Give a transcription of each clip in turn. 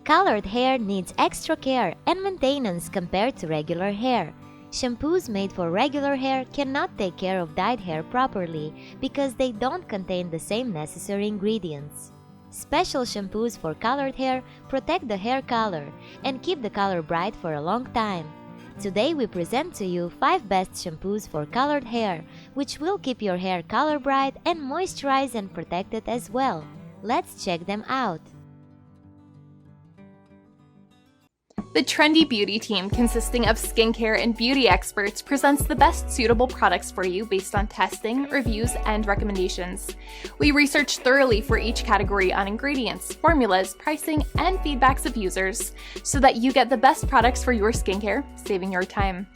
Colored hair needs extra care and maintenance compared to regular hair. Shampoos made for regular hair cannot take care of dyed hair properly because they don't contain the same necessary ingredients. Special shampoos for colored hair protect the hair color and keep the color bright for a long time. Today we present to you 5 best shampoos for colored hair, which will keep your hair color bright and moisturize and protect it as well. Let's check them out. The trendy beauty team, consisting of skincare and beauty experts, presents the best suitable products for you based on testing, reviews, and recommendations. We research thoroughly for each category on ingredients, formulas, pricing, and feedbacks of users so that you get the best products for your skincare, saving your time.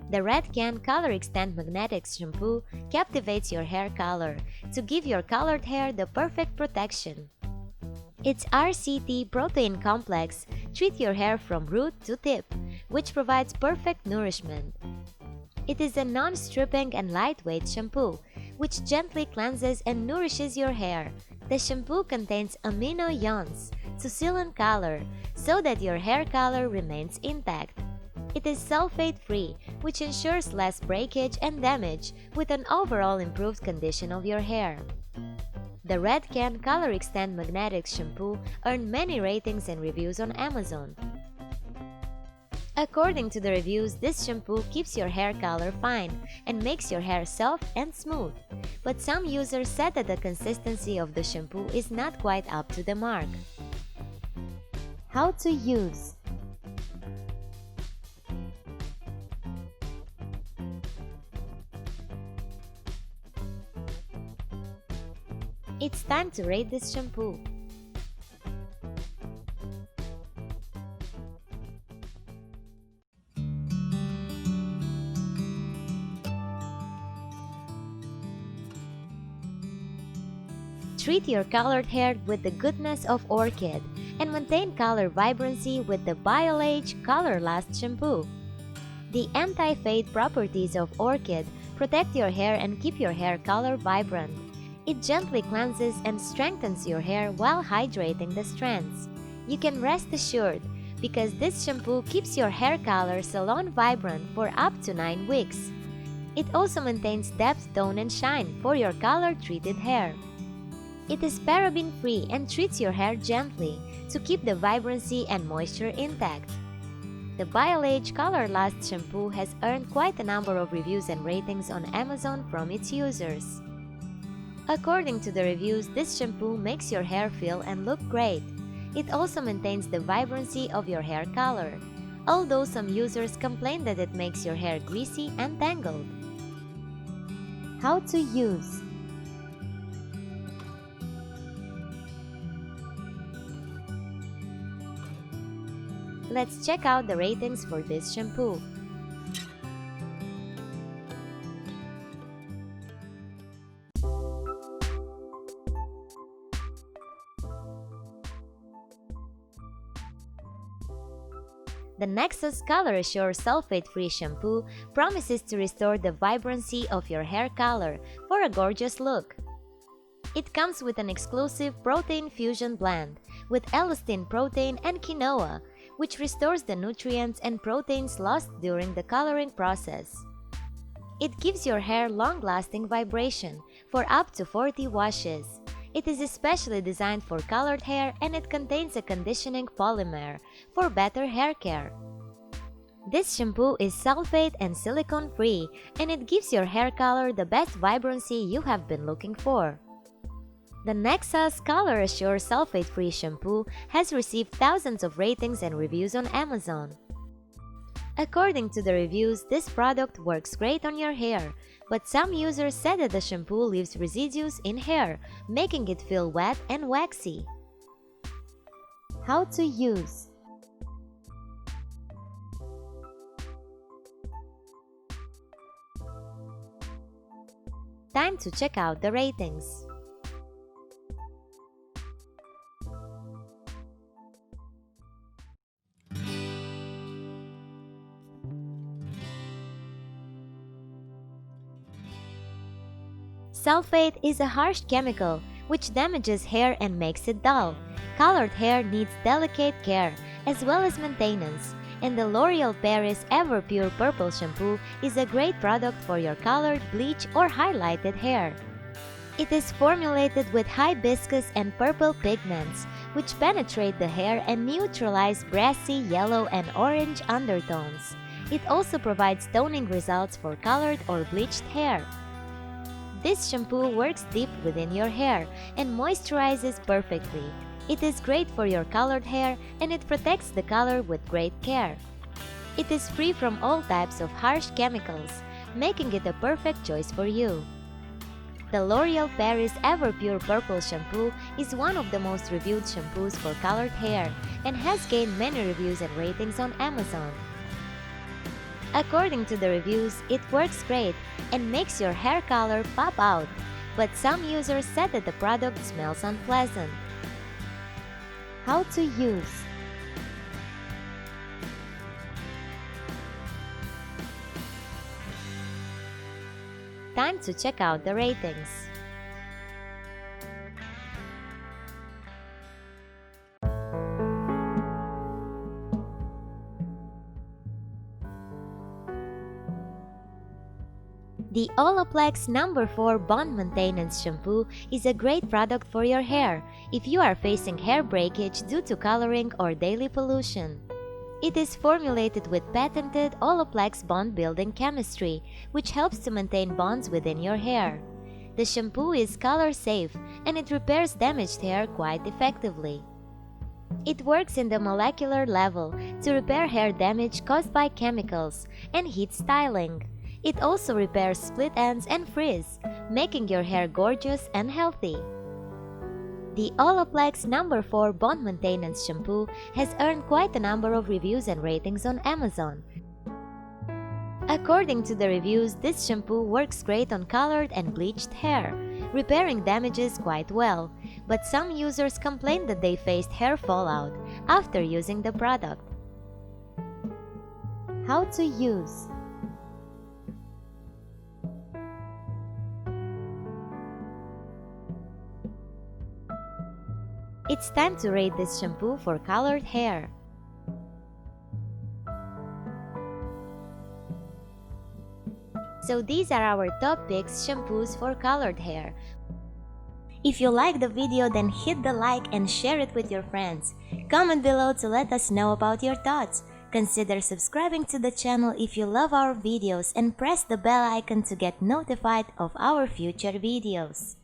The Redken Color Extend Magnetic Shampoo captivates your hair color to give your colored hair the perfect protection. Its RCT protein complex treats your hair from root to tip, which provides perfect nourishment. It is a non-stripping and lightweight shampoo, which gently cleanses and nourishes your hair. The shampoo contains amino ions to seal in color so that your hair color remains intact. It is sulfate-free, which ensures less breakage and damage with an overall improved condition of your hair. The Redken Color Extend Magnetic Shampoo earned many ratings and reviews on Amazon. According to the reviews, this shampoo keeps your hair color fine and makes your hair soft and smooth. But some users said that the consistency of the shampoo is not quite up to the mark. How to use. It's time to rate this shampoo. Treat your colored hair with the goodness of orchid and maintain color vibrancy with the BIOLAGE Colorlast shampoo. The anti-fade properties of orchid protect your hair and keep your hair color vibrant. It gently cleanses and strengthens your hair while hydrating the strands. You can rest assured because this shampoo keeps your hair color salon vibrant for up to 9 weeks. It also maintains depth, tone, and shine for your color-treated hair. It is paraben-free and treats your hair gently to keep the vibrancy and moisture intact. The BIOLAGE Colorlast shampoo has earned quite a number of reviews and ratings on Amazon from its users. According to the reviews, this shampoo makes your hair feel and look great. It also maintains the vibrancy of your hair color, although some users complain that it makes your hair greasy and tangled. How to use. Let's check out the ratings for this shampoo. The Nexxus Color Assure Sulfate-Free Shampoo promises to restore the vibrancy of your hair color for a gorgeous look. It comes with an exclusive protein fusion blend with elastin protein and quinoa, which restores the nutrients and proteins lost during the coloring process. It gives your hair long-lasting vibration for up to 40 washes. It is especially designed for colored hair and it contains a conditioning polymer for better hair care. This shampoo is sulfate and silicone-free and it gives your hair color the best vibrancy you have been looking for. The Nexxus Color Assure Sulfate-Free Shampoo has received thousands of ratings and reviews on Amazon. According to the reviews, this product works great on your hair, but some users said that the shampoo leaves residues in hair, making it feel wet and waxy. How to use. Time to check out the ratings. Sulfate is a harsh chemical which damages hair and makes it dull. Colored hair needs delicate care as well as maintenance, and the L'Oreal Paris EverPure Purple Shampoo is a great product for your colored, bleached, or highlighted hair. It is formulated with hibiscus and purple pigments, which penetrate the hair and neutralize brassy yellow and orange undertones. It also provides toning results for colored or bleached hair. This shampoo works deep within your hair and moisturizes perfectly. It is great for your colored hair and it protects the color with great care. It is free from all types of harsh chemicals, making it a perfect choice for you. The L'Oreal Paris EverPure Purple Shampoo is one of the most reviewed shampoos for colored hair and has gained many reviews and ratings on Amazon. According to the reviews, it works great and makes your hair color pop out, but some users said that the product smells unpleasant. How to use. Time to check out the ratings. The Olaplex No. 4 Bond Maintenance Shampoo is a great product for your hair if you are facing hair breakage due to coloring or daily pollution. It is formulated with patented Olaplex bond-building chemistry, which helps to maintain bonds within your hair. The shampoo is color-safe and it repairs damaged hair quite effectively. It works in the molecular level to repair hair damage caused by chemicals and heat styling. It also repairs split ends and frizz, making your hair gorgeous and healthy. The Olaplex No. 4 Bond Maintenance Shampoo has earned quite a number of reviews and ratings on Amazon. According to the reviews, this shampoo works great on colored and bleached hair, repairing damages quite well, but some users complained that they faced hair fallout after using the product. How to use. It's time to rate this shampoo for colored hair. So these are our top picks shampoos for colored hair. If you like the video, then hit the like and share it with your friends. Comment below to let us know about your thoughts. Consider subscribing to the channel if you love our videos and press the bell icon to get notified of our future videos.